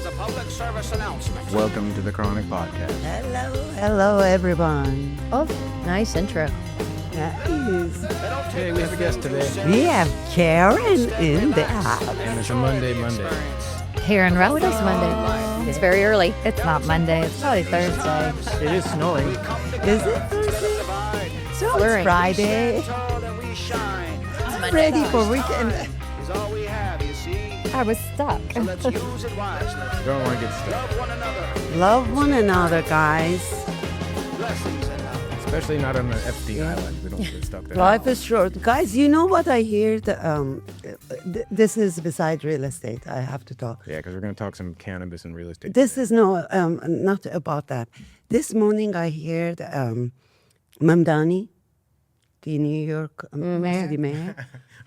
is a public service announcement. Welcome to the Chronic Podcast. Hello, everyone. Oh, nice intro. Nice. Hey, we have a guest today. We have Karen in the house. And it's a Monday. Karen Russell. It is Monday. It's very early. It's not Monday. It's probably Thursday. It is snowing. Is it Thursday? So Slurring. it's Friday. I'm ready for weekend. I was stuck. Let's use it wisely. Don't want to get stuck. Love one another. Love one another, guys. Blessings and love. Especially not on the Epstein Island. We don't get stuck there. Life is short. Guys, you know what I hear? This is beside real estate. I have to talk. Yeah, because we're going to talk some cannabis and real estate. This today. is not about that. This morning I heard Mamdani, the New York city mayor.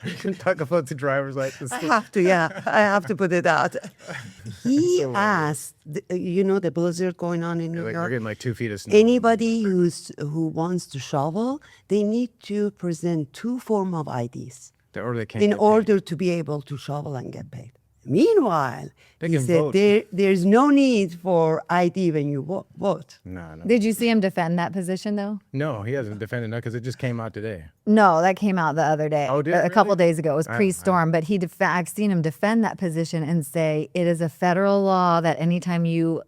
Are you going to talk about the driver's license? I have to put it out. He asked, the blizzard going on in New We're York. getting like 2 feet of snow. Anybody who wants to shovel, they need to present 2 forms of IDs Or they can't in get order to be able to shovel and get paid. Meanwhile, They he can said vote. there's no need for ID when you vote. No. Did you see him defend that position, though? No, he hasn't defended that because it just came out today. No, that came out the other day. Oh, did it A couple really? days ago. It was pre-storm, but I've seen him defend that position and say it is a federal law that anytime you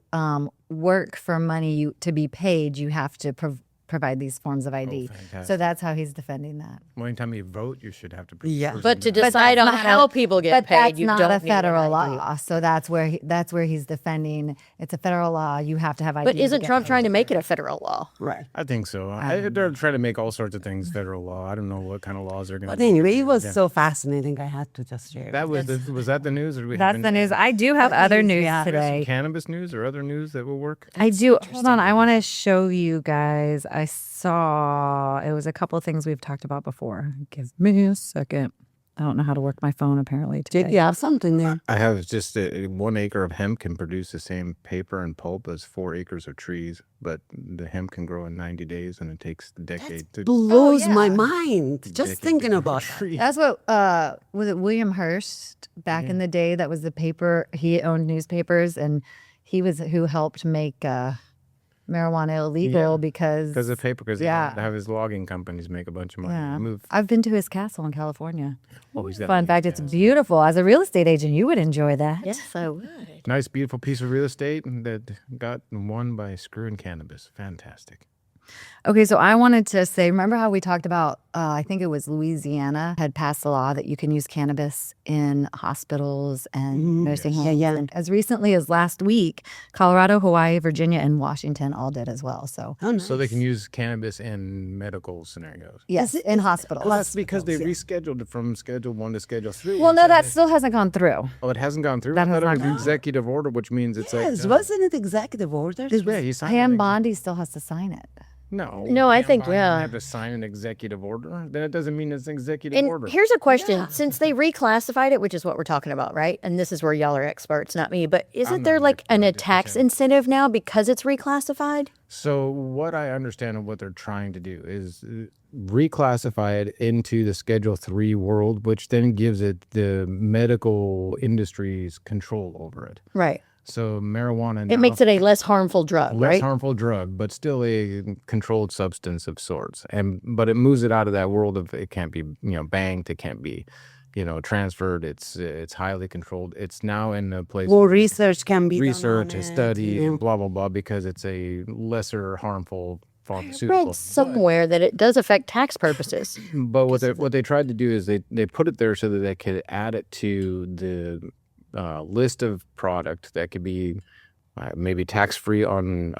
work for money to be paid, you have to provide these forms of ID. fantastic. So that's how he's defending that. Well, anytime you vote, you should have to. Yeah. But to But decide that's on not how people get but paid, that's you not don't a need an federal ID. law. So that's where he's defending. It's a federal law. You have to have ID. But to isn't get Trump paid. trying to make it a federal law? Right. I think so. They're trying to make all sorts of things federal law. I don't know what kind of laws they're going to. But anyway, it was so fascinating. I had to just share. That was that the news? Or do we That's have the any- news. I do have other news Yeah. today. Cannabis news or other news that will work? I do. Hold on. I want to show you guys. I saw it was a couple of things we've talked about before. Give me a second. I don't know how to work my phone apparently today. Did you have something there? I have just 1 acre of hemp can produce the same paper and pulp as 4 acres of trees, but the hemp can grow in 90 days and it takes a decade to. Blows my mind. Just thinking about that. That's what was it William Hearst back in the day? That was the paper. He owned newspapers and he was who helped make marijuana illegal because of paper, because Yeah. to have his logging companies make a bunch of money. yeah. Move. I've been to his castle in California. Oh, he's got Fun fact, it's beautiful. As a real estate agent, you would enjoy that. Yes, I would. nice, beautiful piece of real estate that got won by screwing cannabis. Fantastic. Okay, so I wanted to say, remember how we talked about, I think it was Louisiana had passed a law that you can use cannabis in hospitals and nursing homes. Yeah. And as recently as last week, Colorado, Hawaii, Virginia, and Washington all did as well. So, Oh, nice. So they can use cannabis in medical scenarios. yes, in hospitals. Well, that's because they rescheduled it from Schedule 1 to Schedule 3. Well, no, that still hasn't gone through. Oh, it hasn't gone through? That I has thought it not was gone. executive order, which means it's Yes, like... wasn't it executive order? Yeah, he signed Pam it. Bondi still has to sign it. No. No, I Pam think, Bondi yeah. have to sign an executive order. Then it doesn't mean it's an executive And order. here's a question. Since they reclassified it, which is what we're talking about, right? And this is where y'all are experts, not me. But isn't there like a tax incentive now because it's reclassified? So what I understand of what they're trying to do is reclassify it into the Schedule 3 world, which then gives it the medical industry's control over it. Right. So marijuana It makes it a less harmful drug, less right? harmful drug, but still a controlled substance of sorts. But it moves it out of that world of it can't be banked, it can't be transferred. It's highly controlled. It's now in a place More research can be research, done on a it, study, you know. blah blah blah, because it's a lesser harmful I pharmaceutical. read somewhere that it does affect tax purposes. But what they tried to do is they put it there so that they could add it to the list of product that could be maybe tax-free on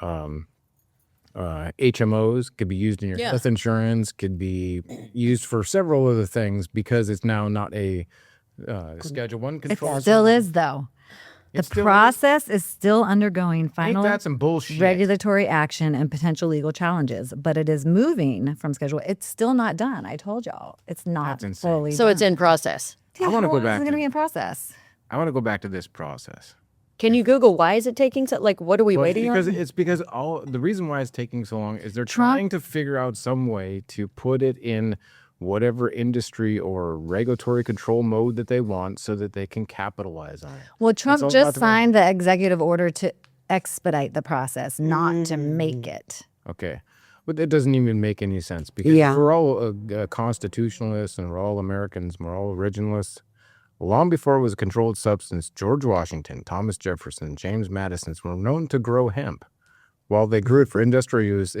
HMOs, could be used in your Yeah. health insurance, could be used for several other things because it's now not a Schedule 1 It control. still is, though. The It still is? process is still undergoing Ain't final that some bullshit? regulatory action and potential legal challenges, but it is moving from schedule. It's still not done. I told y'all. It's not That's insane. fully So done. it's in process. I wanna How go long back is it to- going to be in process? I want to go back to this process. Can you Google why is it taking so? Like, what are we Well, waiting because on? it's because all the reason why it's taking so long is they're Trump- trying to figure out some way to put it in whatever industry or regulatory control mode that they want so that they can capitalize on it. Well, Trump all about just the signed the executive order to expedite the process, not to make it. Okay. But it doesn't even make any sense because Yeah. we're all constitutionalists and we're all Americans, and we're all originalists. Long before it was a controlled substance, George Washington, Thomas Jefferson, James Madison were known to grow hemp. While they grew it for industrial use,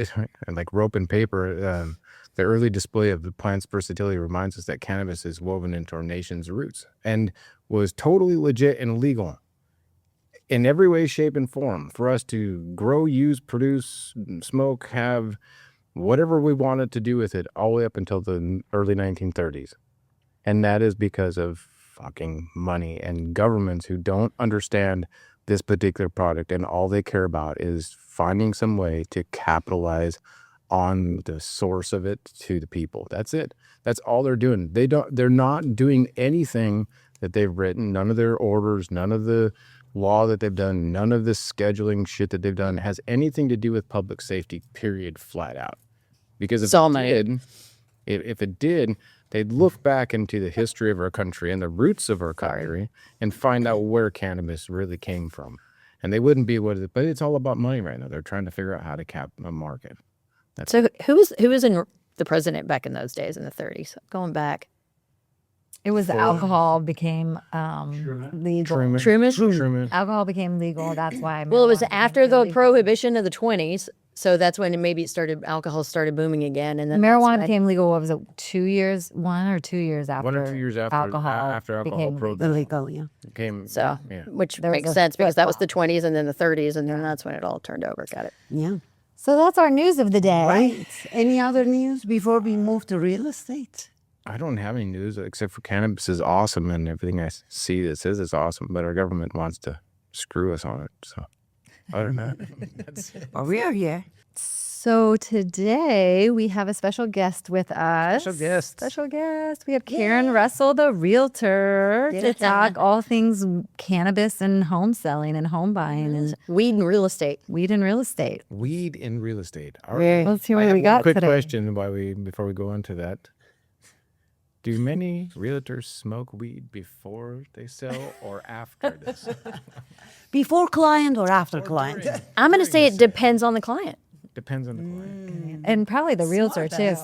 like rope and paper, the early display of the plant's versatility reminds us that cannabis is woven into our nation's roots and was totally legit and legal in every way, shape, and form for us to grow, use, produce, smoke, have whatever we wanted to do with it all the way up until the early 1930s. And that is because of fucking money and governments who don't understand this particular product, and all they care about is finding some way to capitalize on the source of it to the people. That's it. That's all they're doing. They're not doing anything that they've written. None of their orders, none of the law that they've done, none of this scheduling shit that they've done has anything to do with public safety, period, flat out. Because if it did, they'd look back into the history of our country and the roots of our country and find out where cannabis really came from. And they wouldn't be what it, but it's all about money right now. They're trying to figure out how to cap a market. So who was in the president back in those days in the 30s? Going back. It was alcohol became legal. Truman. Alcohol became legal. That's why. Well, it was marijuana after became the legal. prohibition of the 20s. So that's when alcohol started booming again. And then Marijuana became legal. What was it? 2 years, 1 or 2 years after. 1 or 2 years after alcohol became The legal, yeah. came. So, yeah. which There was makes a sense because that was the flip-flop. 20s and then the 30s, and then that's when it all turned over. Got it. Yeah. So that's our news of the day. Right. Any other news before we move to real estate? I don't have any news except for cannabis is awesome and everything I see that says it's awesome, but our government wants to screw us on it. So other than that, that's it. Well, we are here. So today we have a special guest with us. Special guest. We have Karen Russell, the realtor, to talk all things cannabis and home selling and home buying and Weed and real estate. weed and real estate. Weed in real estate. All right. Let's see what I we have got one quick today. question before we go into that. Do many realtors smoke weed before they sell or after they sell? Before client or after client? I'm going to say it depends on the client Depends on the client. And probably the realtor too.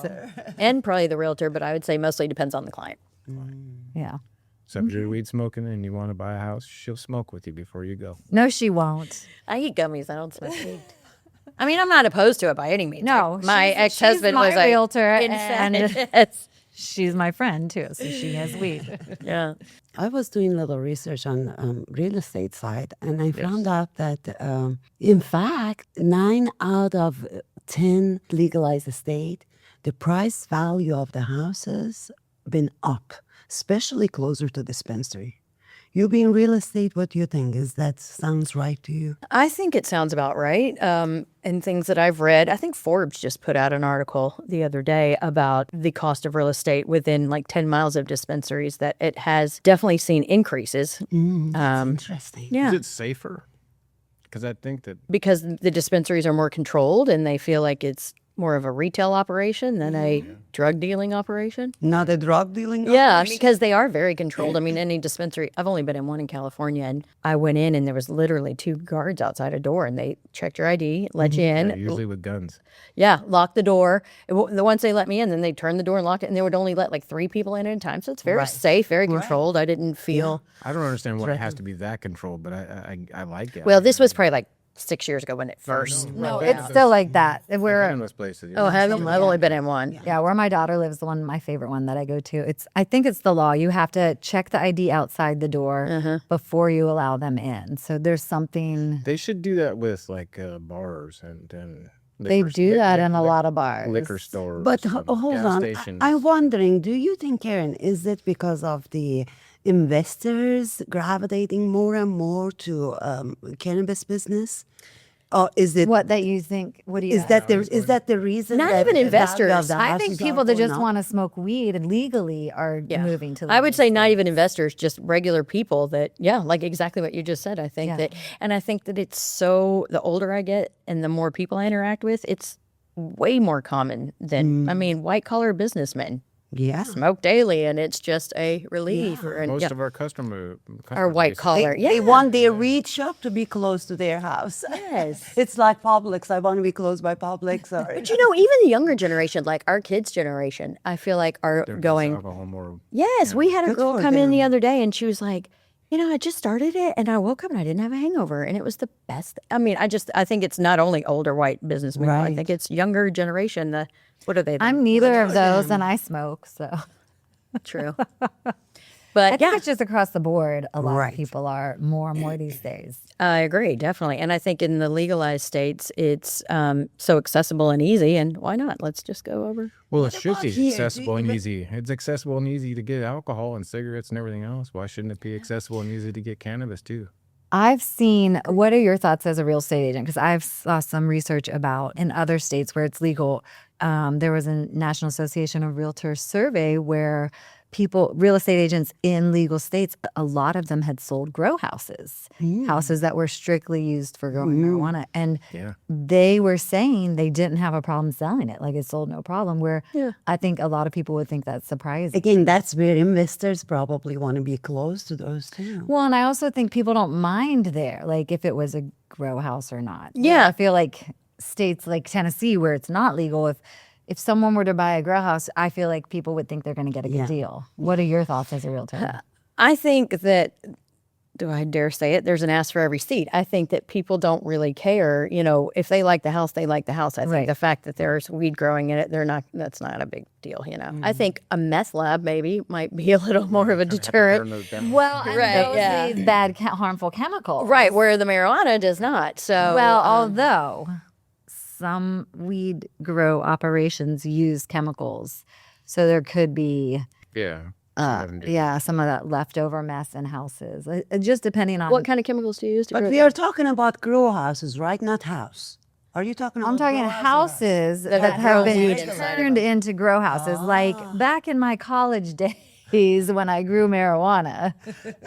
and probably the realtor, but I would say mostly depends on the client. Yeah. So if you're weed smoking and you want to buy a house, she'll smoke with you before you go. No, she won't. I eat gummies. I don't smoke weed. I mean, I'm not opposed to it by any means. No, my she's ex-husband my was a realtor, insane. and Yes. she's my friend too, so she has weed. Yeah. I was doing a little research on real estate side, and I found out that, in fact, 9 out of 10 legalized state, the price value of the houses been up, especially closer to dispensary. You being real estate, what do you think? Sounds right to you? I think it sounds about right. And things that I've read, I think Forbes just put out an article the other day about the cost of real estate within like 10 miles of dispensaries, that it has definitely seen increases. Interesting. Yeah. Is it safer? Because I think that Because the dispensaries are more controlled and they feel like it's more of a retail operation than a drug dealing operation. Not a drug dealing? Yeah, operation? because they are very controlled. I mean, any dispensary, I've only been in one in California, and I went in and there was literally 2 guards outside a door, and they checked your ID, let you in. usually with guns. Yeah, lock the door. Once they let me in, then they turned the door and locked it, and they would only let like 3 people in at a time. So it's very Right. safe, very controlled. I didn't feel. I don't understand why it has to be that controlled, but I like it. Well, this was probably like 6 years ago when it first. No, it's still like that. We're Cannabis places. Oh, I've only been in one. yeah, where my daughter lives, my favorite one that I go to. I think it's the law. You have to check the ID outside the door before you allow them in. So there's something They should do that with like bars and they do that in a lot of bars. liquor stores. But and hold gas on. stations. I'm wondering, do you think, Karen, is it because of the investors gravitating more and more to cannabis business? Or is it What that you think? What do you? is that the reason? Not that even the value of investors. the I think houses people are that going just up? want to smoke weed and legally are moving to. I would say legal not states. even investors, just regular people that, like exactly what you just said. I think Yeah. I think that it's so, the older I get and the more people I interact with, it's way more common than, I mean, white collar businessmen. Yeah. smoke daily, and it's just a relief. Or, Most yeah, of our customer or white base- collar. They want their reach shop to be close to their house. Yes. It's like Publix. I want to be close by Publix. Or, But you know, even the younger generation, like our kids' generation, I feel like are they're just going. alcohol more. Yes, we had a Good girl for come in the them. other day, and she was like, you know, I just started it, and I woke up and I didn't have a hangover, and it was the best. I mean, I think it's not only older white businessmen. I Right. think it's younger generation. What are they? I'm neither of those, and I smoke, so true. I But think yeah, it's just across the board. A lot Right. of people are more and more these days. I agree, definitely. And I think in the legalized states, it's so accessible and easy. And why not? Let's just go over. Well, it should about be here? accessible and easy. It's accessible and easy to get alcohol and cigarettes and everything else. Why shouldn't it be accessible and easy to get cannabis too? I've seen, what are your thoughts as a real estate agent? Because I've saw some research about in other states where it's legal. There was a National Association of Realtors survey where real estate agents in legal states, a lot of them had sold grow houses, houses that were strictly used for growing marijuana. And Yeah. they were saying they didn't have a problem selling it. Like it sold no problem, where Yeah. I think a lot of people would think that's surprising. again, that's where investors probably want to be close to those too. Well, and I also think people don't mind there, like if it was a grow house or not. Yeah. I feel like states like Tennessee, where it's not legal, if someone were to buy a grow house, I feel like people would think they're going to get a good Yeah. deal. What are your thoughts as a realtor? I think that, do I dare say it? There's an ass for every seat. I think that people don't really care. You know, if they like the house, they like the house. I think Right. the fact that there's weed growing in it, that's not a big deal, you know. I think a meth lab maybe might be a little more of a deterrent. Burn those down. Well, and Right, those yeah. these bad, harmful chemicals. Right, where the marijuana does not. So Well, although some weed grow operations use chemicals, so there could be, Yeah. some of that leftover mess in houses. Just depending on what kind of chemicals do you use to But grow? we are talking about grow houses, right? Not house. Are you talking about I'm talking grow house or house? houses that have grown been weed inside of turned into grow houses. Like back in my college days when I grew marijuana.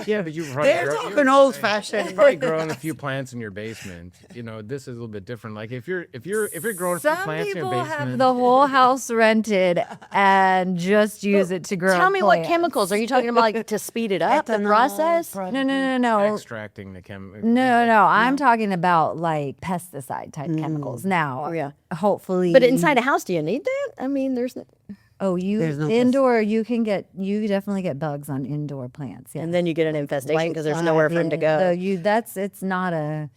Yeah, but you've probably They're talking old fashioned. You've probably grown a few plants in your basement. You know, this is a little bit different. Like if you're growing a few Some plants in your people basement. have the whole house rented and just use it to grow. Tell me what plants. chemicals. Are you talking about like to speed it up, the Ethanol, process? No. extracting the chemical. No. I'm talking about like pesticide type chemicals. Now, Oh, yeah. hopefully. But inside a house, do you need that? I mean, there's There's no indoor. You definitely get bugs on indoor plants. Yeah. and then you get an infestation because there's nowhere for them to go. So it's not a.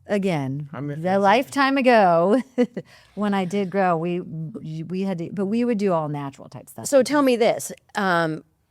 Again, I mean, a lifetime ago, when I did grow, we had to, but we would do all natural type stuff. So tell me this: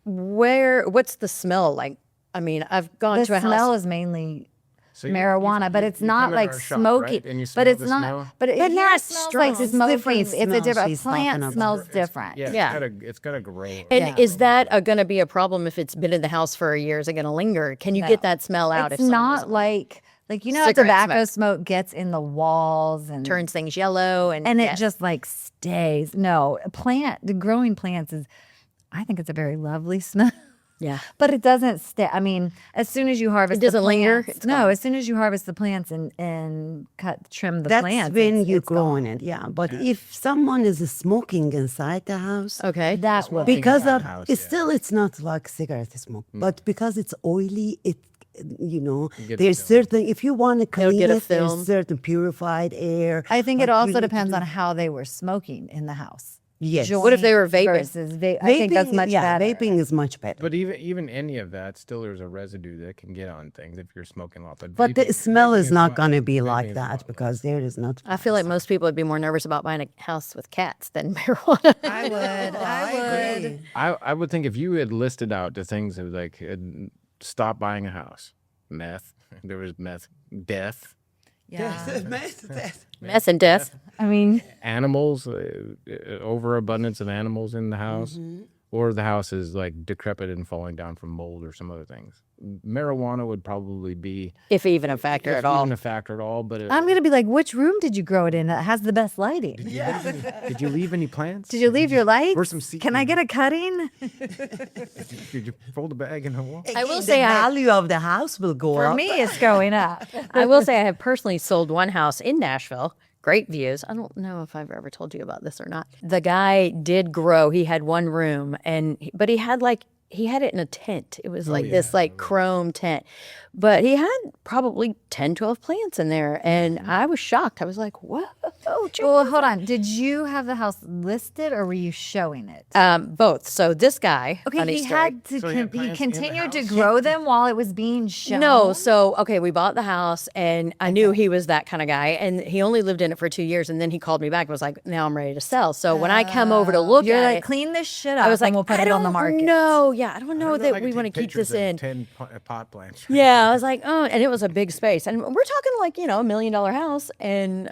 what's the smell like? I mean, I've gone The to a smell house. is mainly So marijuana, but it's you not come into like our shop, smoky. right? And you But smell it's the not. smell? But it But not here smells like strong. smoky. Different It's a smells different she's talking plant about. smells different. Yeah, Yeah. it's gotta grow. And is that going to be a problem if it's been in the house for a year? Is it going to linger? Can you get that smell out? It's if someone not doesn't- like you know how Cigarette tobacco smoke gets in the walls and turns things yellow and and it yes. just like stays. No, the growing plants is. I think it's a very lovely smell. yeah. But it doesn't stay. I mean, as soon as you harvest, It doesn't the linger? plants- It's no, gone. as soon as you harvest the plants and trim the That's plants, when you're it's gone. growing it, yeah. But if someone is smoking inside the house, Okay. That will because inside of the house, it's yeah. still it's not like cigarette smoke, but because it's oily, it get there's a film. certain if you want to clean get a it, film. there's certain purified air. I think it but you also need to depends do- on how they were smoking in the house. Yes. What if they were Joint vaping? versus I think that's Vaping, much yeah, better. vaping is much better. But even any of that, still there's a residue that can get on things if you're smoking a lot. But the vaping- smell vaping is not wild. going to be Vaping like is that wild. because there is not. I feel like most people would be more nervous about buying a house with cats than marijuana. I would. I would think if you had listed out the things that like stop buying a house, meth, there was meth, death, Yeah. Mess and death. I mean, animals, overabundance of animals in the house, or the house is like decrepit and falling down from mold or some other things. Marijuana would probably be If even a factor if at all. even a factor at all. But I'm gonna be like, which room did you grow it in that has the best lighting? did you leave any plants? Did you leave your lights? Where's some seed? Can I get a cutting? Did you fold a bag in the wall? I will the say value of the house will go For up. me, it's going up. I will say I have personally sold one house in Nashville, great views. I don't know if I've ever told you about this or not. The guy did grow. He had one room, but he had it in a tent. It was like this chrome tent. But he had probably 10, 12 plants in there. And I was shocked. I was like, whoa. Well, hold on. Did you have the house listed or were you showing it? Both. So this guy, Okay, funny he story. had to. So he had He plants in the continued to house? grow them while it was being shown. No, so okay, we bought the house, and I knew he was that kind of guy, and he only lived in it for 2 years, and then he called me back and was like, "Now I'm ready to sell." So when I come over to look You're at like, it, clean this shit up. I was like, and we'll put I it on the don't market. know. Yeah, I don't know I don't know if I that could we want to take keep this pictures of in. 10 pot plants. Yeah, I was like, oh, and it was a big space, and we're talking like $1 million house, and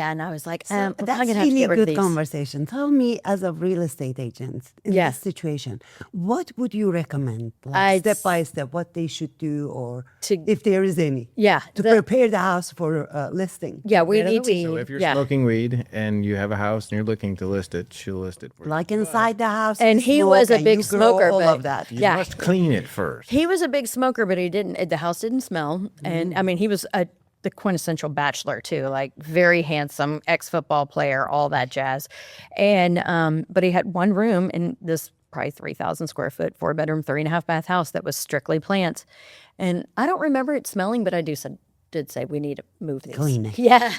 and I was like, we're probably That's gonna have to really get a rid of good these. conversation. Tell me, as a real estate agent in Yeah. this situation, what would you recommend, I'd step by step, what they should do, or To- if there is any, Yeah, to prepare the house for listing? yeah, we need to. So if you're yeah. smoking weed and you have a house and you're looking to list it, she'll list it for you. Like inside the house, And you he smoke was a and big you grow smoker, all but of that. You yeah. must clean it first. He was a big smoker, but he didn't. The house didn't smell, and I mean, he was the quintessential bachelor too, like very handsome, ex-football player, all that jazz. And but he had one room in this probably 3,000 square foot, 4-bedroom, 3.5 bath house that was strictly plants. And I don't remember it smelling, but I did say we need to move these. Clean it. Yeah,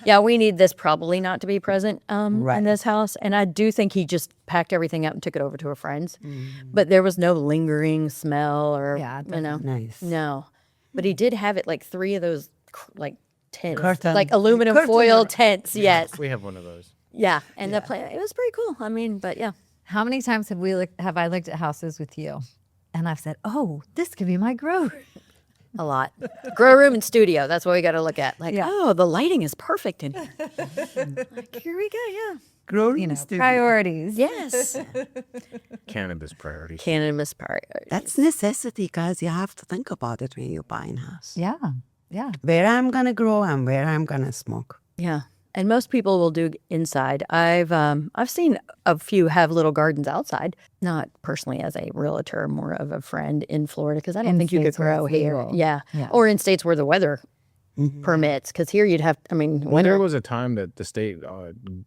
yeah, we need this probably not to be present in Right. this house. And I do think he just packed everything up and took it over to a friend's. But there was no lingering smell or Nice. no. But he did have it like 3 of those like tents, Curtain. like aluminum Curtain foil or- tents. Yes, We have one of those. yeah, and the plant it was pretty cool. I mean, but yeah. How many times have I looked at houses with you, and I've said, "Oh, this could be my grow." A lot. Grow room and studio. That's what we got to look at. Like, Yeah. oh, the lighting is perfect in here. Like, here we go. Yeah. Growing You know, studio. priorities. Yes. Cannabis priorities. Cannabis priorities. That's necessity, guys. You have to think about it when you're buying a house. Yeah, yeah. Where I'm gonna grow and where I'm gonna smoke. Yeah. And most people will do inside. I've seen a few have little gardens outside. Not personally as a realtor, more of a friend in Florida because I don't In think you could states where grow it's here. legal. Yeah. Yeah. Or in states where the weather permits because here you'd have. I mean, Well, winter. there was a time that the state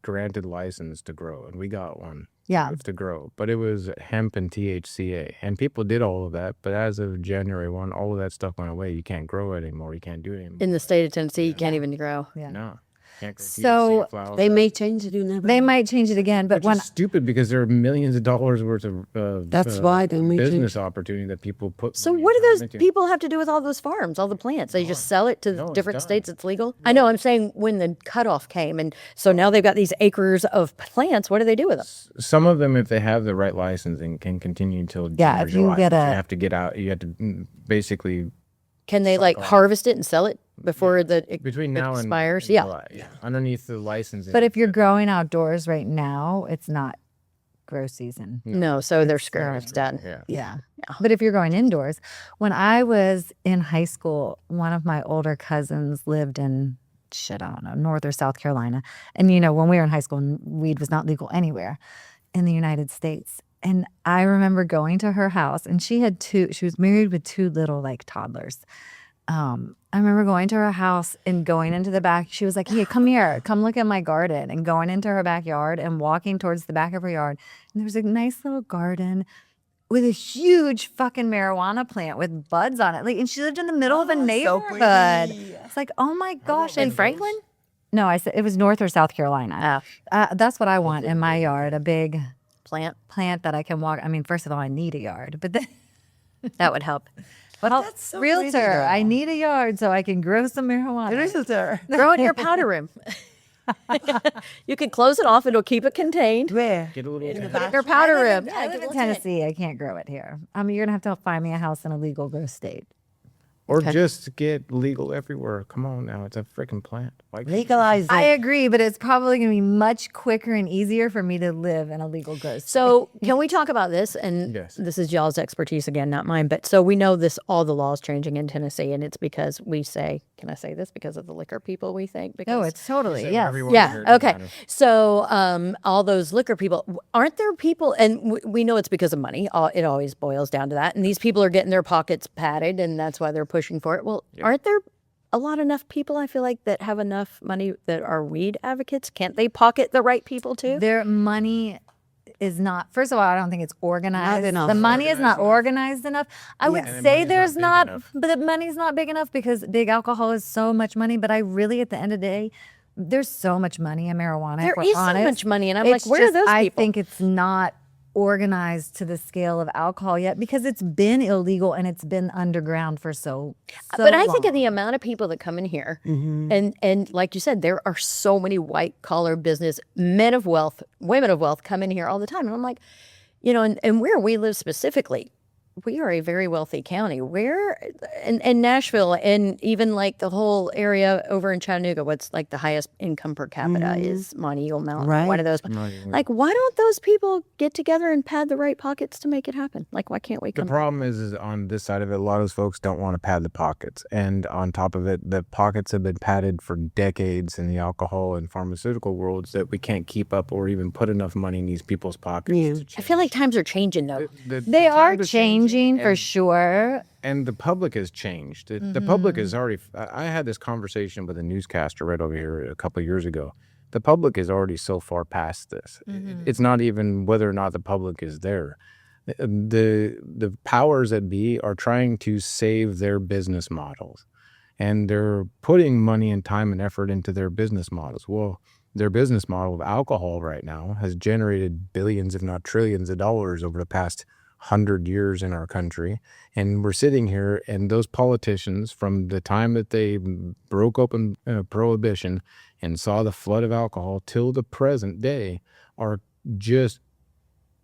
granted license to grow, and we got one Yeah. to grow, but it was hemp and THCA, and people did all of that. But as of January 1, all of that stuff went away. You can't grow it anymore. You can't do it anymore. in the state of Tennessee, you can't even grow. Yeah. No, can't grow So, THC flowers. They may change it. You never. They might change it again, but Which when is stupid because there are millions of dollars worth of That's why they may business change. opportunity that people put. So money what and do time those into. people have to do with all those farms, all the plants? They just sell it to No, it's different done. states. It's legal. I know. I'm saying when the cutoff came, and so now they've got these acres of plants. What do they do with them? Some of them, if they have the right licensing, can continue until Yeah, June or if you July. get But a- you have to get out. You have to basically Can they like harvest it and sell it before it between now and expires? and Yeah. July, yeah, underneath the licensing. but if you're growing outdoors right now, it's not grow season. No, so they're screwed. It's done. yeah, Yeah. But if you're going indoors, when I was in high school, one of my older cousins lived in, I don't know, North or South Carolina. And, you know, when we were in high school, weed was not legal anywhere in the United States. And I remember going to her house, and she was married with 2 little, like, toddlers. I remember going to her house and going into the back. She was like, "Hey, come here. Come look at my garden." And going into her backyard and walking towards the back of her yard. And there was a nice little garden with a huge fucking marijuana plant with buds on it. Like, and she lived in the middle of a neighborhood. It's like, oh my gosh. In And Franklin? No, I said it was North or South Carolina. That's what I want in my yard, a big Plant. plant that I can walk. I mean, first of all, I need a yard, but then That would help. but I'll, that's so pretty, realtor, I though. need a yard so I can grow some marijuana. Realtor. Grow in your powder room. You can close it off. It'll keep it contained. Where? get a little. Your powder room. I live in Tennessee. I can't grow it here. I mean, you're gonna have to find me a house in a legal grow state. Or just get legal everywhere. Come on now, it's a freaking plant. Why can't you- Legalize I it. agree, but it's probably going to be much quicker and easier for me to live in a legal grow state. So can we talk about this? And Yes. this is y'all's expertise again, not mine. But so we know all the laws changing in Tennessee, and it's because we say, can I say this? Because of the liquor people, we think. Because, No, it's totally, Say yes. whatever you want to hear, yeah. it doesn't Okay. matter. So all those liquor people, aren't there people? And we know it's because of money. It always boils down to that. And these people are getting their pockets padded, and that's why they're pushing for it. Well, aren't there a lot enough people, I feel like, that have enough money that are weed advocates? Can't they pocket the right people too? Their money is not, first of all, I don't think it's organized. enough. The money is not organized enough. I would And the say money's not there's big not, enough. but the money's not big enough because big alcohol is so much money. But I really, at the end of the day, there's so much money in marijuana. There if we're is so honest. much money, and I'm It's like, where are just, those I people? think it's not organized to the scale of alcohol yet because it's been illegal and it's been underground for so But I long. think of the amount of people that come in here, and like you said, there are so many white collar business men of wealth, women of wealth come in here all the time, and I'm like, and where we live specifically, we are a very wealthy county. Where and Nashville, and even like the whole area over in Chattanooga, what's like the highest income per capita is Monte Eagle Mountain, one Right. of those. Like, why don't those people get together and pad the right pockets to make it happen? Like, why can't we The come? problem is on this side of it, a lot of those folks don't want to pad the pockets. And on top of it, the pockets have been padded for decades in the alcohol and pharmaceutical worlds that we can't keep up or even put enough money in these people's pockets. Yeah. To I feel like times are changing though. They are changing for sure. And the public has changed. The public is already. I had this conversation with a newscaster right over here a couple of years ago. The public is already so far past this. It's not even whether or not the public is there. The powers that be are trying to save their business models, and they're putting money and time and effort into their business models. Well, their business model of alcohol right now has generated billions, if not trillions, of dollars over the past 100 years in our country. And we're sitting here, and those politicians, from the time that they broke open prohibition and saw the flood of alcohol till the present day, are just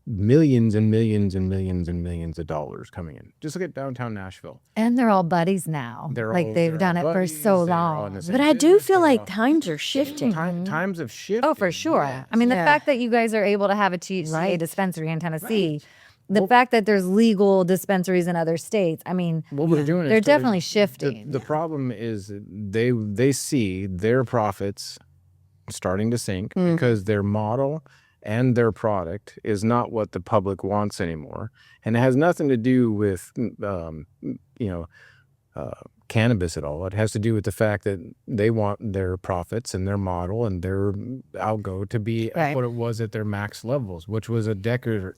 millions and millions and millions and millions of dollars coming in. Just look at downtown Nashville. And they're all buddies now. They've done it for so long. But I do feel like times are shifting. Times have shifted. Oh, for sure. yes. I mean, the Yeah. fact that you guys are able to have a THCA dispensary in Tennessee, the fact that there's legal dispensaries in other states, I mean, What we're doing is they're trying to- definitely shifting. The problem is they see their profits starting to sink because their model and their product is not what the public wants anymore, and it has nothing to do with cannabis at all. It has to do with the fact that they want their profits and their model and their algo to be Right. what it was at their max levels, which was a decade or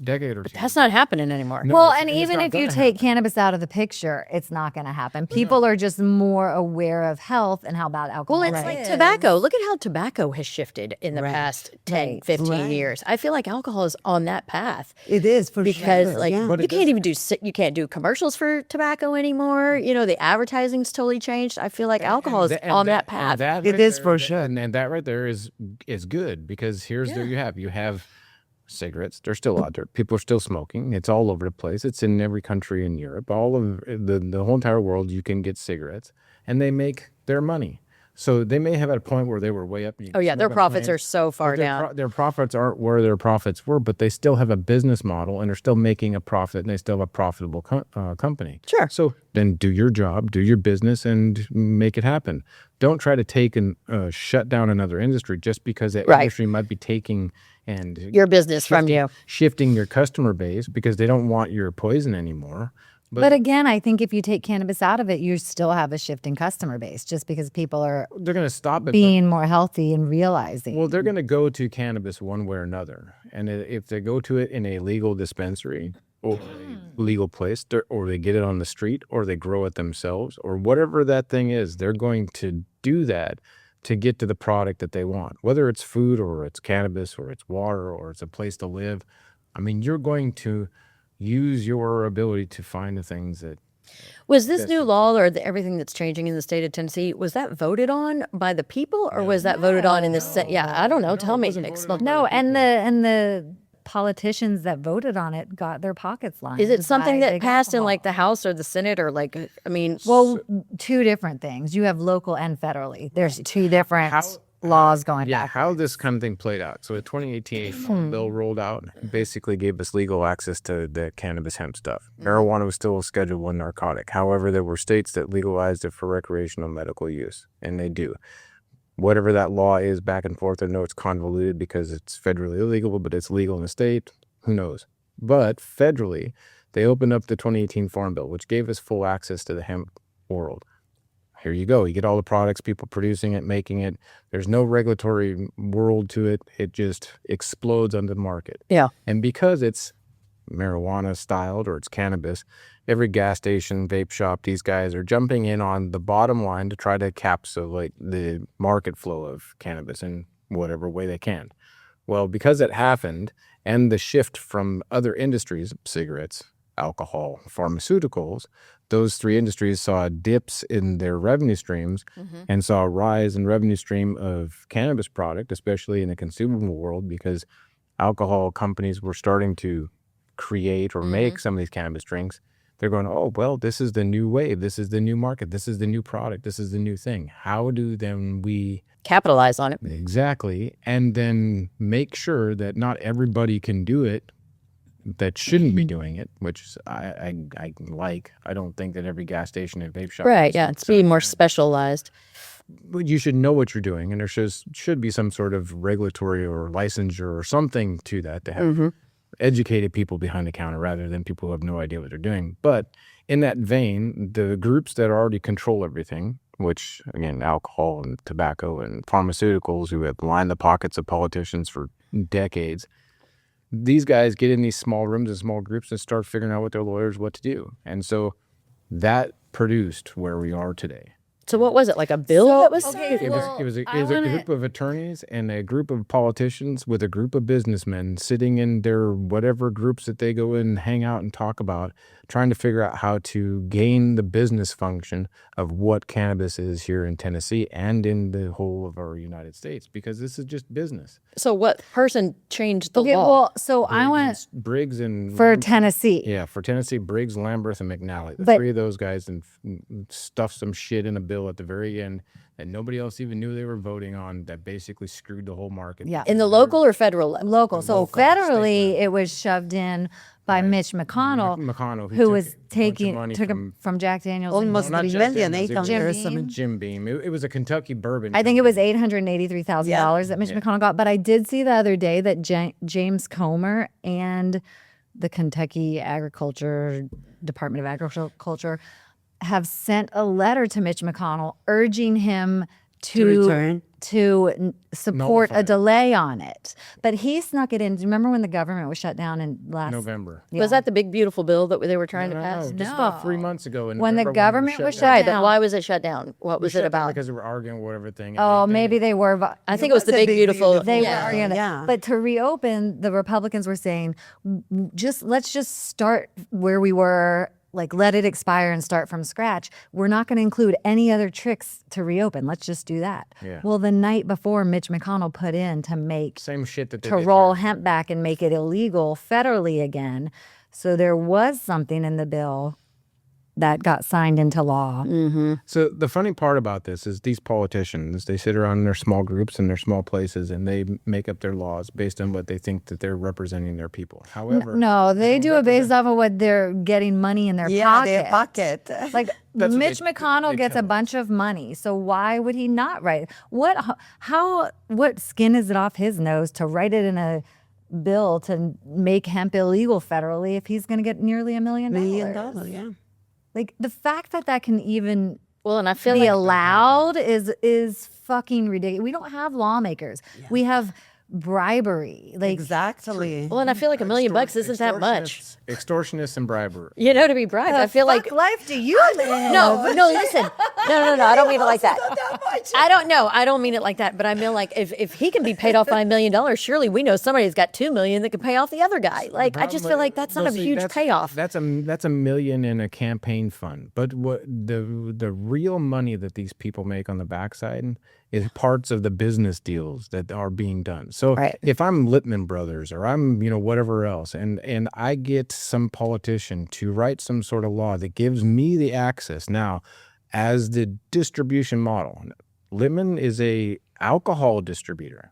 two. That's not happening anymore. No, Well, it's- and it's even not if you gonna take cannabis out of the picture, it's not going to happen. People are just more aware of health and how bad alcohol Well, it's is. like tobacco. Look at how tobacco has shifted in the Right. past 10, 15 years. I feel like alcohol is on that path It is for because sure. like yeah. But you it can't even you can't do commercials for tobacco anymore. The advertising's totally changed. I feel like alcohol is on that path. It is for sure. And that right there is good because there you have cigarettes. They're still out there. People are still smoking. It's all over the place. It's in every country in Europe. All of the whole entire world, you can get cigarettes, and they make their money. So they may have at a point where they were way up. Oh yeah, their profits are so far down. Their profits aren't where their profits were, but they still have a business model and they're still making a profit, and they still have a profitable company. Sure. So then do your job, do your business, and make it happen. Don't try to take and shut down another industry just because that Right. industry might be taking and Your business from you. shifting your customer base because they don't want your poison anymore. But again, I think if you take cannabis out of it, you still have a shifting customer base just because people are They're going to stop it. but- being more healthy and realizing. Well, they're going to go to cannabis one way or another. And if they go to it in a legal dispensary or a legal place, or they get it on the street, or they grow it themselves, or whatever that thing is, they're going to do that to get to the product that they want, whether it's food or it's cannabis or it's water or it's a place to live. I mean, you're going to use your ability to find the things that Was this new law or everything that's changing in the state of Tennessee, was that voted on by the people or was that voted on in the Yeah, I don't know. Tell me. No, and the politicians that voted on it got their pockets lined. Is it something by that big passed in alcohol. like the House or the Senate or like, I mean, Well, two different things. You have local and federally. There's two different laws going back. how this kind of thing played out. So, a 2018 Farm bill rolled out, basically gave us legal access to the cannabis hemp stuff. Marijuana was still a Schedule 1 narcotic. However, there were states that legalized it for recreational medical use, and they do. Whatever that law is back and forth, I know it's convoluted because it's federally illegal, but it's legal in the state. Who knows? But federally, they opened up the 2018 Farm Bill, which gave us full access to the hemp world. here you go. You get all the products, people producing it, making it. There's no regulatory world to it. It just explodes on the market. Yeah. And because it's marijuana styled or it's cannabis, every gas station, vape shop, these guys are jumping in on the bottom line to try to capsulate the market flow of cannabis in whatever way they can. Well, because it happened and the shift from other industries, cigarettes, alcohol, pharmaceuticals, those three industries saw dips in their revenue streams and saw a rise in revenue stream of cannabis product, especially in the consumable world, because alcohol companies were starting to create or make some of these cannabis drinks. They're going, oh, well, this is the new wave. This is the new market. This is the new product. This is the new thing. How do then we Capitalize on it. exactly, and then make sure that not everybody can do it that shouldn't be doing it, which I like. I don't think that every gas station and vape shop. Right. Yeah. It's being more specialized. But you should know what you're doing, and there should be some sort of regulatory or licensure or something to that to have educated people behind the counter rather than people who have no idea what they're doing. But in that vein, the groups that already control everything, which again, alcohol and tobacco and pharmaceuticals, who have lined the pockets of politicians for decades, these guys get in these small rooms and small groups and start figuring out with their lawyers what to do. And so that produced where we are today. So what was it, like a bill that was signed? It was a group of attorneys and a group of politicians with a group of businessmen sitting in their whatever groups that they go in and hang out and talk about, trying to figure out how to gain the business function of what cannabis is here in Tennessee and in the whole of our United States, because this is just business. So what person changed the Okay, law? well, so I want Briggs and for Tennessee. Yeah, for Tennessee, Briggs, Lamberth, and McNally. The But- three of those guys and stuffed some shit in a bill at the very end that nobody else even knew they were voting on, that basically screwed the whole market. Yeah. In the local or federal level? Local. So Local, federally, it was shoved in by Mitch McConnell, McConnell, who took was a bunch of taking money took from Jack Daniels. and- Almost not $3 just million. Daniels, it was There is Jim some Beam. Jim Beam. It was a Kentucky bourbon. I think it was company. $883,000 that Mitch McConnell got. But I did see the other day that James Comer and the Kentucky Department of Agriculture have sent a letter to Mitch McConnell urging him return. to support Nullify a it. delay on it. But he snuck it in. Do you remember when the government was shut down in last November. Was that the big beautiful bill that they were trying to pass? Just about 3 months ago. In When the November government we was shut shut down. Right, but down. why was it shut down? What was Shut it down about? Because they were arguing whatever thing. Oh, maybe they were. I think it was the was a big big beautiful. They Yeah. were arguing it. Yeah. But to reopen, the Republicans were saying, let's just start where we were, like let it expire and start from scratch. We're not going to include any other tricks to reopen. Let's just do that. Yeah. Well, the night before, Mitch McConnell put in to make Same shit that they to did roll here. hemp back and make it illegal federally again. So there was something in the bill that got signed into law. So the funny part about this is these politicians, they sit around in their small groups and their small places and they make up their laws based on what they think that they're representing their people. However, No, they do it based off of what they're getting money in their pocket. Their pocket. Like That's what Mitch they McConnell gets a tell us. bunch of money, so why would he not write? What skin is it off his nose to write it in a bill to make hemp illegal federally if he's going to get nearly $1 million? $1 million, yeah. Like the fact that can even Well, and I feel be like allowed is fucking ridiculous. We don't have lawmakers. We have bribery. Like Exactly. well, and I feel like $1 million isn't that much. Extortionists and bribery. You know, to be bribed. I feel like life do you live? no. Listen, no. I don't mean it like that. I don't know. I don't mean it like that. But I mean, like, if he can be paid off by $1 million, surely we know somebody's got $2 million that can pay off the other guy. Like, I just feel like that's not a huge payoff. That's $1 million in a campaign fund. But what the real money that these people make on the backside is parts of the business deals that are being done. So Right. if I'm Littman Brothers or I'm whatever else, and I get some politician to write some sort of law that gives me the access now as the distribution model. Littman is a alcohol distributor.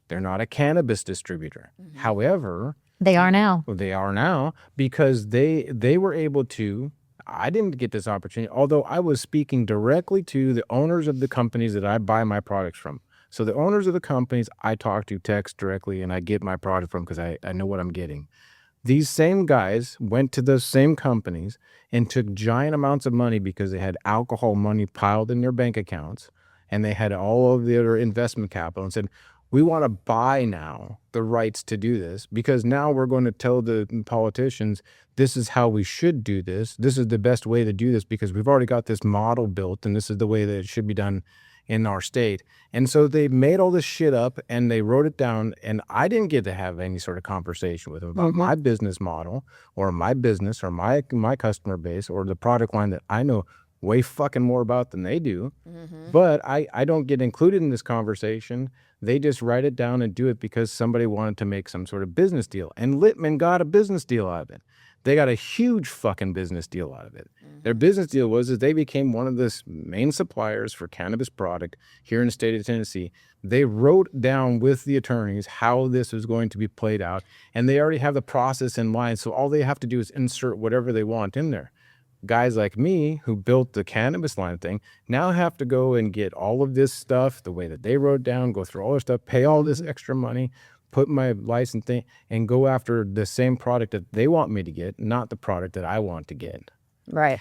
They're not a cannabis distributor. However, They are now. they are now because they were able to. I didn't get this opportunity, although I was speaking directly to the owners of the companies that I buy my products from. So the owners of the companies I talk to text directly and I get my product from because I know what I'm getting. These same guys went to those same companies and took giant amounts of money because they had alcohol money piled in their bank accounts and they had all of their investment capital and said, we want to buy now the rights to do this because now we're going to tell the politicians this is how we should do this. This is the best way to do this because we've already got this model built and this is the way that it should be done in our state. And so they made all this shit up and they wrote it down, and I didn't get to have any sort of conversation with them about my business model or my business or my customer base or the product line that I know way fucking more about than they do. But I don't get included in this conversation. They just write it down and do it because somebody wanted to make some sort of business deal. And Littman got a business deal out of it. They got a huge fucking business deal out of it. Their business deal was that they became one of the main suppliers for cannabis product here in the state of Tennessee. They wrote down with the attorneys how this was going to be played out, and they already have the process in line. So all they have to do is insert whatever they want in there. Guys like me who built the cannabis line thing now have to go and get all of this stuff the way that they wrote down, go through all this stuff, pay all this extra money, put my license thing, and go after the same product that they want me to get, not the product that I want to get. Right.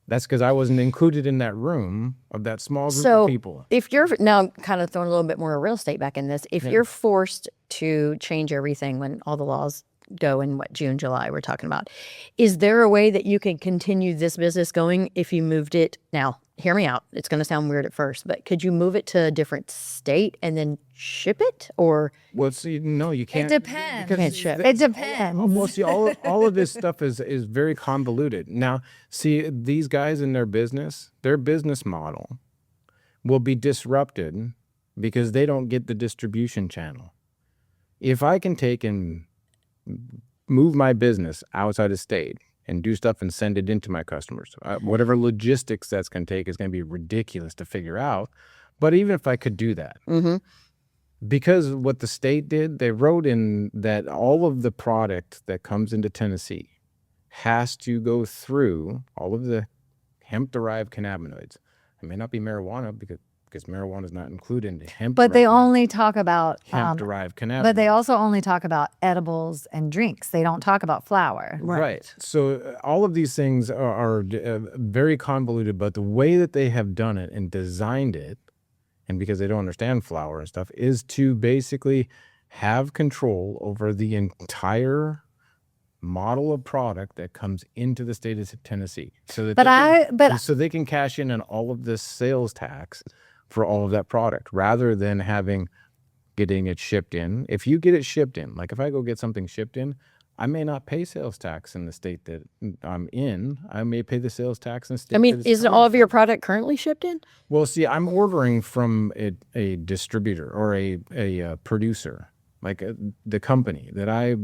That's because I wasn't included in that room of that small group So of people. if you're now kind of throwing a little bit more real estate back in this, if you're forced to change everything when all the laws go in June, July, we're talking about, is there a way that you can continue this business going if you moved it? Now, hear me out. It's going to sound weird at first, but could you move it to a different state and then ship it? Or Well, see, no, you can't. It depends. can't ship. It depends. Well, see, all of this stuff is very convoluted. Now, see, these guys in their business model will be disrupted because they don't get the distribution channel. If I can take and move my business outside of state and do stuff and send it into my customers, whatever logistics that's going to take is going to be ridiculous to figure out. But even if I could do that, because what the state did, they wrote in that all of the product that comes into Tennessee has to go through all of the hemp-derived cannabinoids. It may not be marijuana because marijuana is not included in the hemp. But they only talk about hemp-derived cannabinoids. but they also only talk about edibles and drinks. They don't talk about flour. Right. So all of these things are very convoluted, but the way that they have done it and designed it, and because they don't understand flour and stuff, is to basically have control over the entire model of product that comes into the state of Tennessee. So that so they can cash in on all of this sales tax for all of that product rather than getting it shipped in. If you get it shipped in, like if I go get something shipped in, I may not pay sales tax in the state that I'm in. I may pay the sales tax in the state. I mean, isn't all of your product currently shipped in? Well, see, I'm ordering from a distributor or a producer, like the company that I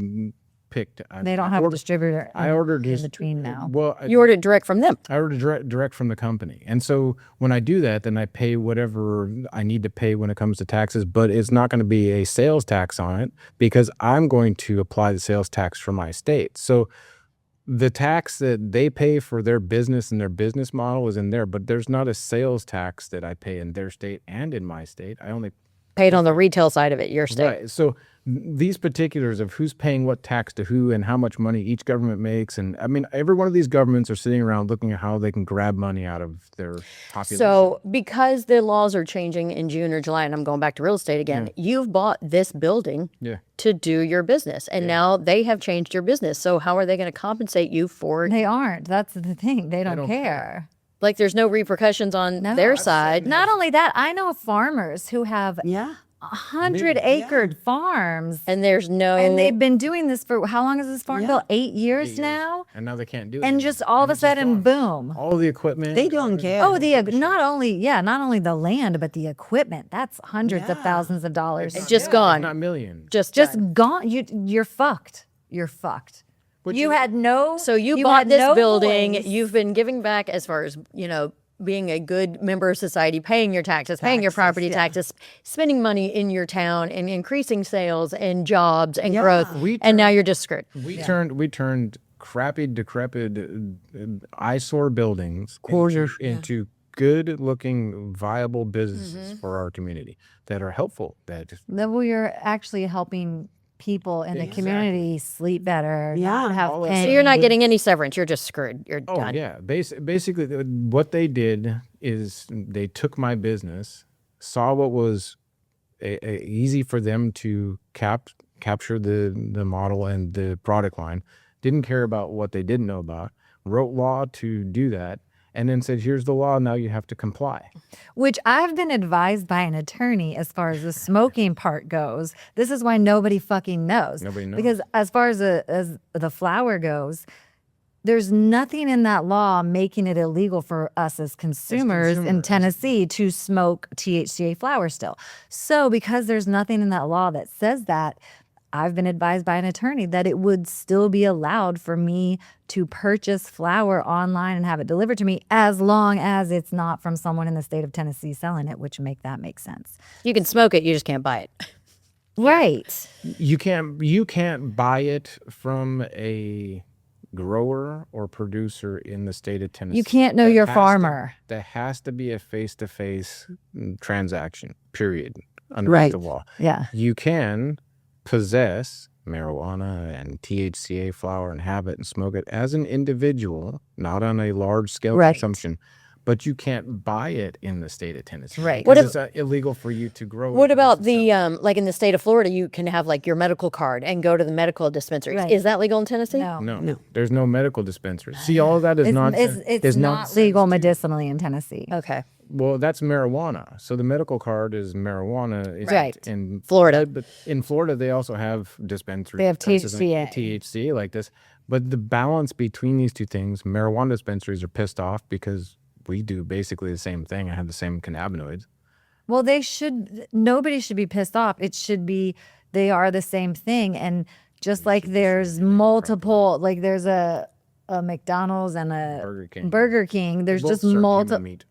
picked. They don't have a distributor I ordered in between now. Well, You ordered direct from them. I ordered direct from the company. And so when I do that, then I pay whatever I need to pay when it comes to taxes, but it's not going to be a sales tax on it because I'm going to apply the sales tax for my state. So the tax that they pay for their business and their business model is in there, but there's not a sales tax that I pay in their state and in my state. I only Paid on the retail side of it, your state. Right. So these particulars of who's paying what tax to who and how much money each government makes. And I mean, every one of these governments are sitting around looking at how they can grab money out of their population. So because the laws are changing in June or July, and I'm going back to real estate again, you've bought this building to do your business. And now they have changed your business. So how are they going to compensate you for They aren't. That's the thing. They don't care. Like there's no repercussions on their side. Not only that, I know farmers who have 100-acre farms. And there's no... And they've been doing this for, how long is this farm bill? 8 years now? And now they can't do it. And just all of a sudden, boom. All the equipment. They don't care. Oh, not only the land, but the equipment. That's hundreds of thousands of dollars. It's just gone. Not millions. Just gone. You're fucked. You're fucked. You had no. So you bought this building. voice. You've been giving back as far as, being a good member of society, paying your taxes, paying your property taxes, spending money in your town and increasing sales and jobs and growth. And now you're just screwed. We turned crappy, decrepit, eyesore buildings into good-looking, viable businesses for our community that are helpful. Then we are actually helping people in the community sleep better. Yeah. Have, All that and So you're not getting any severance. You're just screwed. You're Oh done. yeah, basically what they did is they took my business, saw what was easy for them to capture the model and the product line, didn't care about what they didn't know about, wrote law to do that, and then said, here's the law, now you have to comply. which I've been advised by an attorney as far as the smoking part goes. This is why nobody fucking knows. Nobody knows. Because as far as the flower goes, there's nothing in that law making it illegal for us as consumers in Tennessee to smoke THCA flower still. So because there's nothing in that law that says that, I've been advised by an attorney that it would still be allowed for me to purchase flower online and have it delivered to me as long as it's not from someone in the state of Tennessee selling it, which make sense. You can smoke it. You just can't buy it. Right. You can't buy it from a grower or producer in the state of Tennessee. You can't know That your has farmer. There has to be a face-to-face transaction, period, under Right. the law. Yeah. You can possess marijuana and THCA flower and have it and smoke it as an individual, not on a large scale Right. consumption, but you can't buy it in the state of Tennessee. Right. What What it's illegal for you to grow. What it about versus sell. the like in the state of Florida? You can have like your medical card and go to the medical dispensaries. Right. Is that legal in Tennessee? No. No, there's no medical dispensary. See, all of that is It's, nonsense. it's There's not nonsense legal to- medicinally in Tennessee. Okay. Well, that's marijuana. So the medical card is marijuana. Right. In Florida. But in Florida, they also have dispensaries. They have places like THCA. THC like this. But the balance between these two things, marijuana dispensaries are pissed off because we do basically the same thing. I have the same cannabinoids. Well, nobody should be pissed off. It should be, they are the same thing. And just like there's multiple, like there's a McDonald's and a Burger King. there's Both just serve human multiple. meat.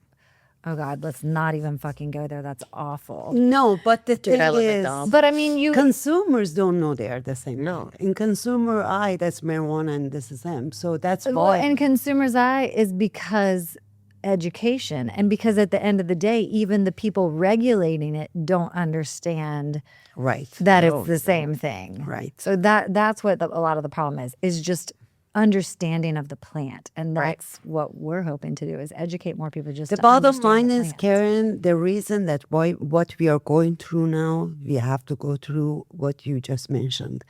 Oh God, let's not even fucking go there. That's awful. No, but the thing I love is, McDonald's. But I mean, consumers don't know they are the same. No. thing. In consumer eye, that's marijuana and this is them. So that's well, why. in consumer's eye is because education, and because at the end of the day, even the people regulating it don't understand Right. that it's the same thing. Right. So that's what a lot of the problem is just understanding of the plant, and that's what we're hoping to do is educate more people. Just The to bottom understand line the is, plant. Karen, the reason that what we are going through now, we have to go through what you just mentioned.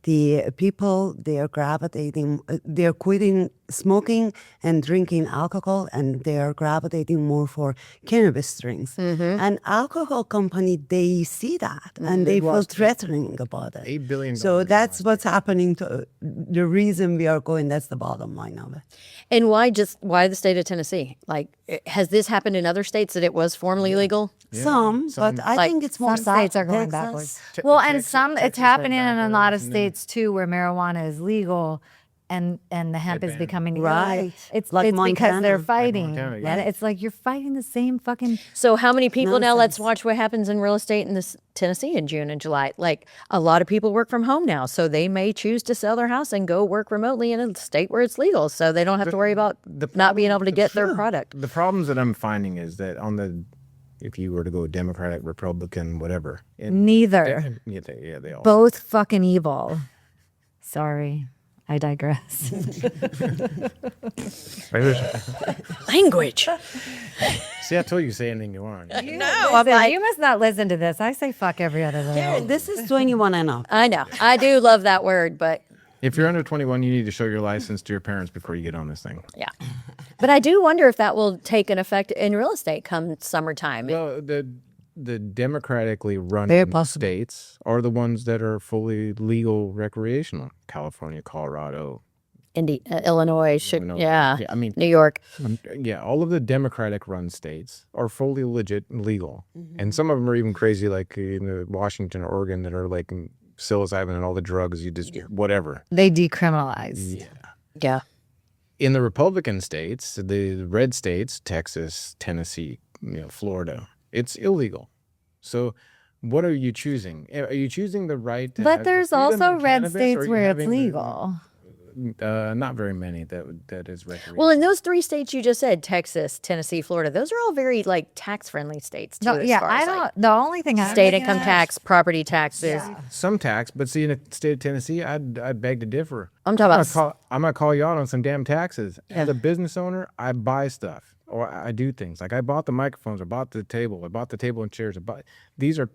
The people, they are gravitating, they are quitting smoking and drinking alcohol, and they are gravitating more for cannabis strings. And alcohol company, they see that and they feel threatening about it. $8 billion So that's what's happening to the reason we are going. That's the bottom line of it. And why the state of Tennessee? Like, has this happened in other states that it was formerly legal? Some, but I Like, think it's more Some states are going Texas. backwards. Well, and some it's happening in a lot of states too, where marijuana is legal, and the hemp is becoming illegal. Right. It's Like it's because they're Montana. fighting, Montana, yeah. and it's like you're fighting the same fucking. So how many people now? Let's Nonsense. watch what happens in real estate in this Tennessee in June and July. Like a lot of people work from home now, so they may choose to sell their house and go work remotely in a state where it's legal, so they don't have to worry about not being able to get their product. The problems that I'm finding is that if you were to go Democratic, Republican, whatever. Neither. They all. Both fucking evil. Sorry, I digress. Language. See, I told you say anything you want. You must not listen to this. I say fuck every other day. This is 21 and up. I know. I do love that word, but If you're under 21, you need to show your license to your parents before you get on this thing. yeah. But I do wonder if that will take an effect in real estate come summertime. Well, the democratically run Very possible. states are the ones that are fully legal recreational. California, Colorado. Illinois should, No, yeah. I mean, New York. yeah, all of the democratic run states are fully legit and legal. And some of them are even crazy, like in Washington or Oregon, that are like psilocybin and all the drugs you just, whatever. They decriminalize. Yeah. In the Republican states, the red states, Texas, Tennessee, Florida, it's illegal. So what are you choosing? Are you choosing the right to But have there's the freedom also in red cannabis, or states are you where it's having the- legal. Not very many that is recreational. Well, in those 3 states you just said, Texas, Tennessee, Florida, those are all very like tax-friendly states too. No, as yeah, far I as, don't. like, The only thing I'm state looking income at- tax, property taxes. Some tax, but see, in the state of Tennessee, I'd beg to differ. I'm talking about I'm gonna call you out on some damn taxes. As a business owner, I buy stuff or I do things like I bought the microphones, I bought the table, and chairs. These are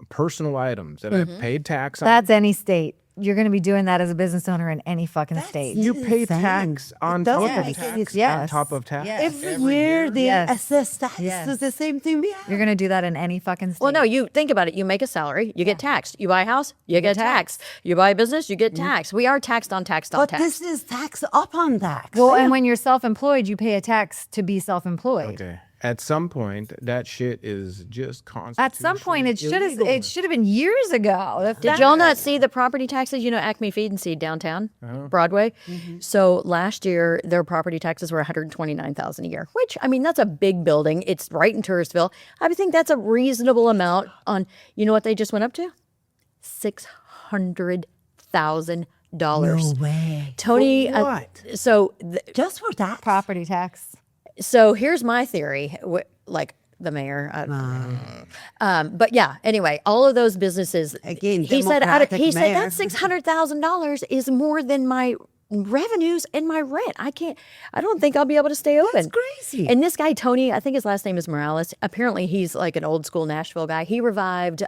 personal items that I paid tax on. That's any state. You're going to be doing that as a business owner in any fucking state. You pay insane. tax on It top doesn't of make any tax. sense. On top of tax. Every year they Yes. assess tax Yes. to the same thing we have. You're going to do that in any fucking state. Well, no, you think about it. You make a salary, you get taxed. You buy a house, you get taxed. You buy a business, you get taxed. We are taxed on tax on But tax. this is tax upon tax. Well, and when you're self-employed, you pay a tax to be self-employed. Okay. At some point, that shit is just constant. At some point, it should have been years ago. Did y'all not see the property taxes? You know, Acme Feed and Seed downtown, Broadway. So last year, their property taxes were $129,000 a year. Which, I mean, that's a big building. It's right in Touristville. I would think that's a reasonable amount. On, you know what they just went up to? $600,000. no way. Tony, For what? so Just for that. Property tax. So here's my theory, like the mayor. But yeah, anyway, all of those businesses. Again, he said Democratic he said mayor. that $600,000 is more than my revenues and my rent. I don't think I'll be able to stay open. That's crazy. And this guy Tony, I think his last name is Morales. Apparently, he's like an old school Nashville guy. He revived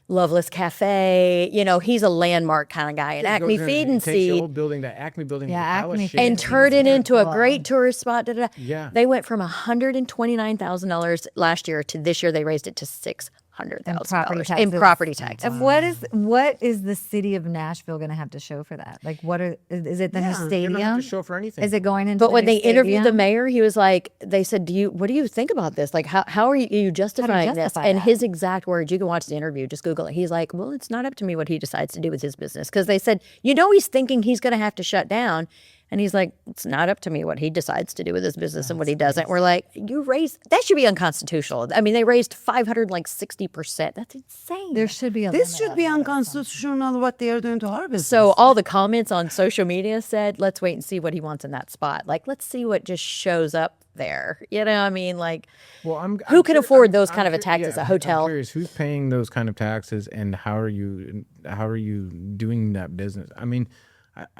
Loveless Cafe. You know, he's a landmark kind of guy. And Acme Feed and Takes the Seed. old building, the Acme building, Yeah, the palace Acme shit, And turned it into a great tourist spot. Da, da, da. Yeah. They went from $129,000 last year to this year they raised it to $600,000 in property taxes. And what is the city of Nashville going to have to show for that? Like, is it the new You don't stadium? have to show for anything. Is it going into? But the when new they interviewed the stadium? mayor, he was like, they said, what do you think about this? Like, how are you justifying this? justify And that? his exact words, you can watch the interview, just Google it. He's like, well, it's not up to me what he decides to do with his business. Because they said, he's thinking he's going to have to shut down. And he's like, it's not up to me what he decides to do with his business and what he doesn't. We're like, that should be unconstitutional. I mean, they raised 560%. That's insane. There should be a. This limit should on be that. unconstitutional what they are doing to our business. So all the comments on social media said, let's wait and see what he wants in that spot. Like, let's see what just shows up there. You know, I mean, like, Well, who can afford those kind of a taxes? A hotel? I'm curious, who's paying those kind of taxes, and how are you doing that business? I mean,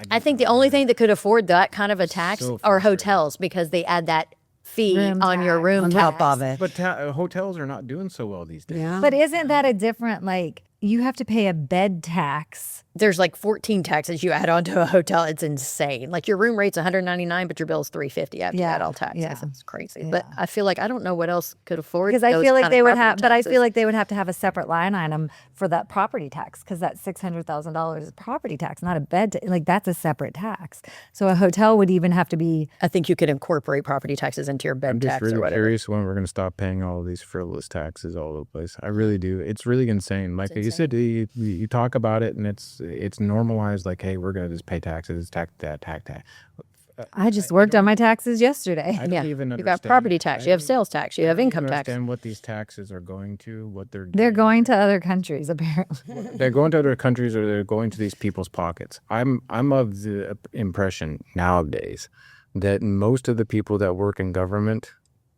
I think the only thing that could afford that kind of a tax So are frustrating. hotels because they add that fee Room on your tax. room on tax. top of it. but hotels are not doing so well these days. Yeah. But isn't that a different, like, you have to pay a bed tax? There's like 14 taxes you add onto a hotel. It's insane. Like your room rate's $199, but your bill's $350 after you Yeah, add all taxes. yeah, It's crazy. But I feel like I don't know what else could afford. Because I those feel like kind of they would property have, but I taxes. feel like they would have to have a separate line item for that property tax because that $600,000 is property tax, not a bed. Like that's a separate tax. So a hotel would even have to be. I think you could incorporate property taxes into your bed I'm just tax or really whatever. curious when we're going to stop paying all of these frivolous taxes all over the place. I really do. It's really insane. Like you said, you talk about it and it's normalized. Like, hey, we're going to just pay taxes, tax that. I just worked on my taxes yesterday. I don't Yeah, even you understand. got property tax, you have sales tax, you have income tax. Understand what these taxes are going to, what They're going to other countries apparently. they're going to other countries, or they're going to these people's pockets. I'm of the impression nowadays that most of the people that work in government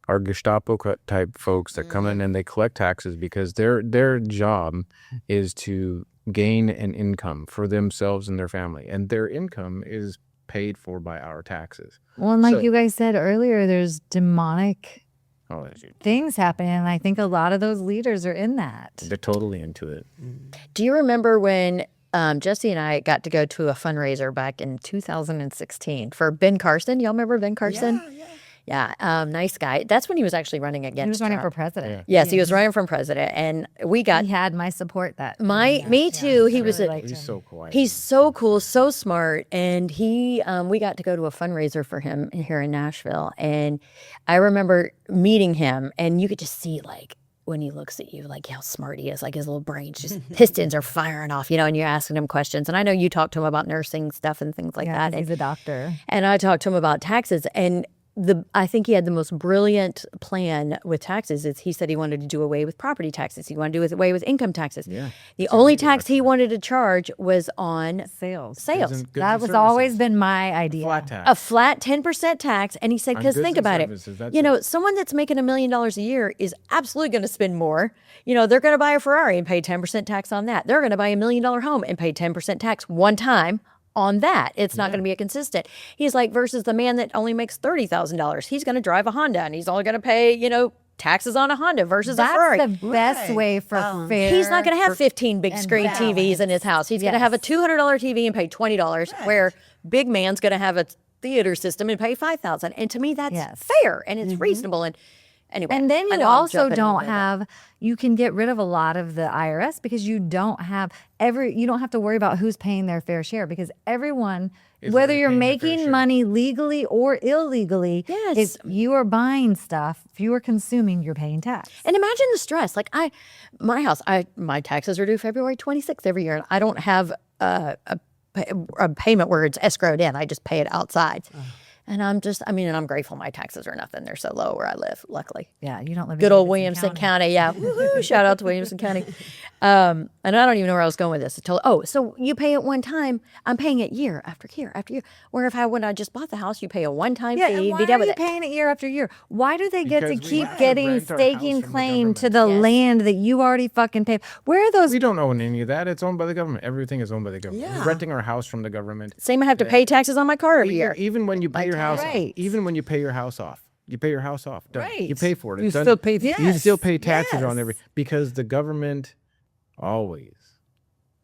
are Gestapo type folks that come in and they collect taxes because their job is to gain an income for themselves and their family, and their income is paid for by our taxes. Well, and like So- you guys said earlier, there's demonic Oh, that's it. things happening. And I think a lot of those leaders are in that. They're totally into it. Do you remember when Jessie and I got to go to a fundraiser back in 2016 for Ben Carson? Y'all remember Ben Carson? Yeah, nice guy. That's when he was actually running against He was running for Trump. president. Yes, he was running for president, and we got He had my support that. me too. He was really a, liked He's him. so quiet. he's so cool, so smart, and we got to go to a fundraiser for him here in Nashville, and I remember meeting him, and you could just see like when he looks at you, like how smart he is, like his little brains just pistons are firing off, you know, and you're asking him questions, and I know you talked to him about nursing stuff and things like Yeah, that, 'cause he's a doctor. and I talked to him about taxes, and I think he had the most brilliant plan with taxes. He said he wanted to do away with property taxes. He wanted to do away with income taxes. Yeah. The only tax he wanted to charge was on Sales. sales. Goods That and was services. always been my idea. Flat tax. A flat 10% tax. And he said, On because goods think and about services, it. that's You know, it. someone that's making $1 million a year is absolutely going to spend more. You know, they're going to buy a Ferrari and pay 10% tax on that. They're going to buy $1 million home and pay 10% tax one time on that. It's not going to be a consistent. He's like, versus the man that only makes $30,000. He's going to drive a Honda and he's only going to pay, you know, taxes on a Honda versus a Ferrari. That's the best way for fair. He's not going to have 15 big and screen TVs in his house. He's going to have a $200 TV and pay $20, where big man's going to have a theater system and pay $5,000. And to me, that's Yes. fair and it's reasonable. And anyway, And then I you know I'm also jumping a don't little bit. have, you can get rid of a lot of the IRS because you don't have you don't have to worry about who's paying their fair share because everyone, whether already you're paying their fair making share. money legally or illegally, Yes. if you are buying stuff, if you are consuming, you're paying tax. And imagine the stress. Like my house, my taxes are due February 26th every year, and I don't have a payment where it's escrowed in. I just pay it outside. And I'm grateful my taxes are nothing. They're so low where I live, luckily. Yeah, you don't live Good in old Williamson Williamson County. Yeah. Woo-hoo, shout out to Williamson County. And I don't even know where I was going with this. So you pay it one time. I'm paying it year after year after year. Where when I just bought the house, you pay a one-time Yeah, fee, and be why done are with you it. paying it year after year? Why do they get to Because we keep have to getting rent our staking house from the claim to the government. land that you already fucking paid? Where are those? We don't own any of that. It's owned by the government. Everything is owned by the government. We're renting our house from the government. Same, I have to pay taxes on my car every year. Even when you pay your house, Right. even when you pay your house off, you pay your house off. Done. You Right. pay for it. You It's done. still pay. You still pay taxes Yes. on every because the government always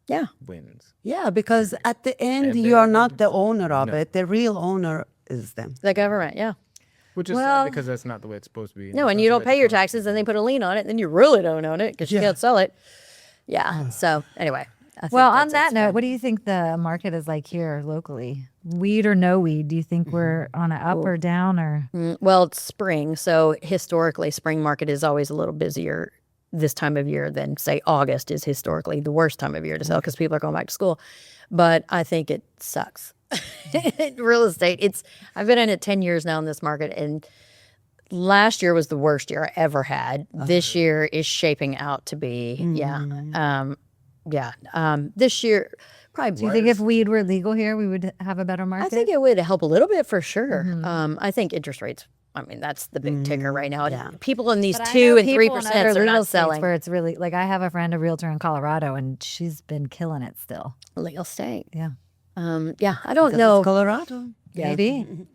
Yeah. wins. Yeah, because at the end, And you are then- not the owner of No. it. The real owner is them. The government, yeah. Which is Well- sad because that's not the way it's supposed to be. No, and you don't pay your taxes, and they put a lien on it, then you really don't own it because you can't sell it. Yeah. So anyway. I think Well, on that's that it. note, what do you think the market is like here locally? Weed or no weed? Do you think we're on an up or down or? Well, it's spring, so historically, spring market is always a little busier this time of year than say August is historically the worst time of year to sell because people are going back to school. But I think it sucks. Real estate. I've been in it 10 years now in this market, and last year was the worst year I ever had. This year is shaping out to be, this year probably. Do you think if weed were legal here, we would have a better market? I think it would help a little bit for sure. I think interest rates. I mean, that's the big ticker right now. People in these But I 2 know and 3% people in other are real not estates selling where it's really like I have a friend, a realtor in Colorado, and she's been killing it still. legal estate. Yeah, I don't It's know. Colorado.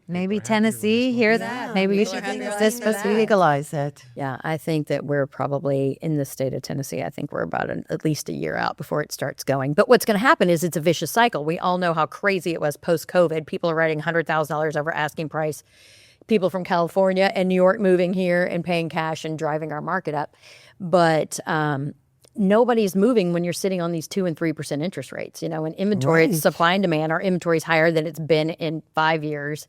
maybe Tennessee. Hear that? Maybe we should think of this Let's legalize it. Yeah, I think that we're probably in the state of Tennessee. I think we're about at least a year out before it starts going. But what's going to happen is it's a vicious cycle. We all know how crazy it was post-COVID. People are writing $100,000 over asking price. People from California and New York moving here and paying cash and driving our market up. But nobody's moving when you're sitting on these 2 and 3% interest rates. You know, in inventory, it's supply and demand. Our inventory is higher than it's been in 5 years.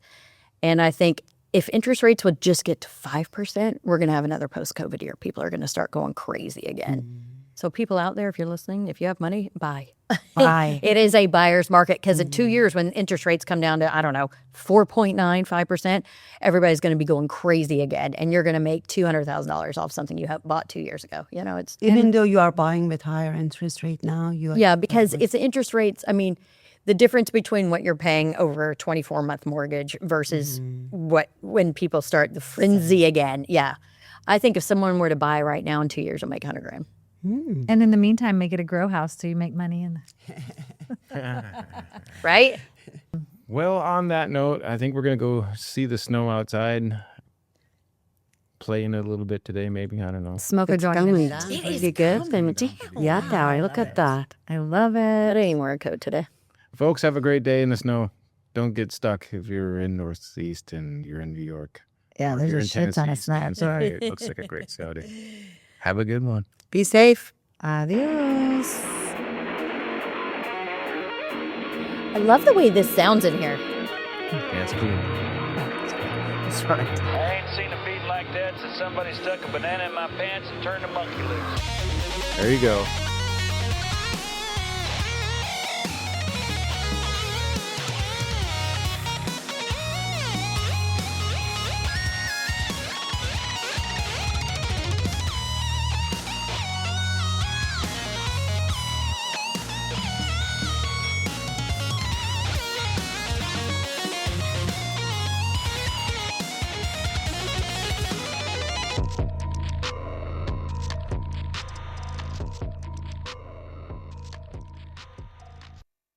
And I think if interest rates would just get to 5%, we're going to have another post-COVID year. People are going to start going crazy again. So people out there, if you're listening, if you have money, buy. Buy. It is a buyer's market because in 2 years when interest rates come down to, 4.95%, everybody's going to be going crazy again. And you're going to make $200,000 off something you have bought 2 years ago. You know, it's Even though you are buying with higher interest rate now, you are, yeah, because if the interest rates, the difference between what you're paying over a 24-month mortgage versus when people start the frenzy again. Yeah. I think if someone were to buy right now in 2 years, it'll make $100,000. And in the meantime, make it a grow house so you make money. Right? Well, on that note, I think we're gonna go see the snow outside. Play in it a little bit today, maybe. I don't know. Smoke a it's joint. coming. It Pretty is good. coming down. Yeah, Darry, look at that. I love I it. didn't even wear a coat today. Folks, have a great day in the snow. Don't get stuck if you're in Northeast and you're in New York. Yeah, Or there's you're a in shit ton of Tennessee. snaps. It looks like a great snow day. Have a good one. Be safe. Adios. I love the way this sounds in here. Yeah, it's cool. That's right. I ain't seen a beat like that since somebody stuck a banana in my pants and turned a monkey loose. There you go.